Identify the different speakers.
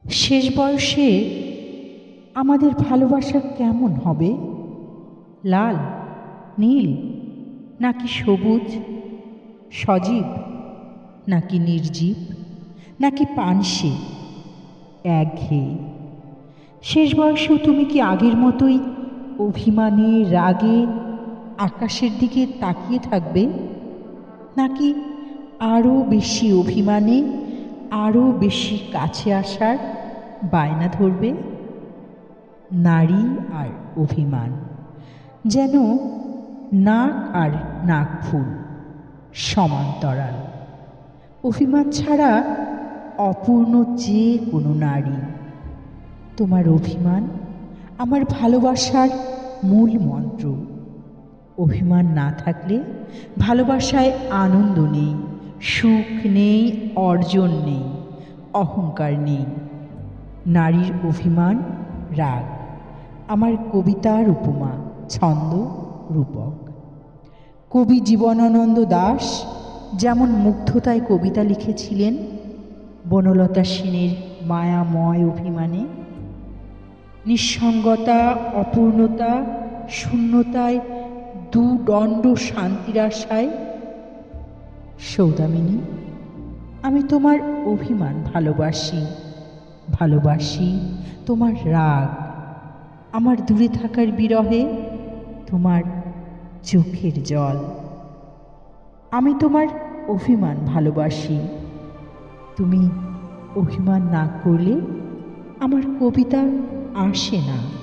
Speaker 1: শেষ বয়সে আমাদের ভালোবাসা কেমন হবে? লাল, নীল, নাকি সবুজ? সজীব নাকি নির্জীব, নাকি পানসে একঘেয়ে? শেষ বয়সেও তুমি কি আগের মতোই অভিমানে রাগে আকাশের দিকে তাকিয়ে থাকবে, নাকি আরও বেশি অভিমানে আরও বেশি কাছে আসার বায়না ধরবে? নারী আর অভিমান যেন নাক আর নাকফুল, সমান্তরাল। অভিমান ছাড়া অপূর্ণ যে কোনো নারী। তোমার অভিমান আমার ভালোবাসার মূল মন্ত্র। অভিমান না থাকলে ভালোবাসায় আনন্দ নেই, সুখ নেই, অর্জন নেই, অহংকার নেই। নারীর অভিমান রাগ আমার কবিতার উপমা, ছন্দ, রূপক। কবি জীবনানন্দ দাশ যেমন মুগ্ধতায় কবিতা লিখেছিলেন, বনলতা সেনের মায়াময় অভিমানে নিঃসঙ্গতা, অপূর্ণতা, শূন্যতায় দুদণ্ড শান্তির আশায়। সৌদামিনী, আমি তোমার অভিমান ভালোবাসি, ভালোবাসি তোমার রাগ, আমার দূরে থাকার বিরহে তোমার চোখের জল। আমি তোমার অভিমান ভালোবাসি, তুমি অভিমান না করলে আমার কবিতা আসে না।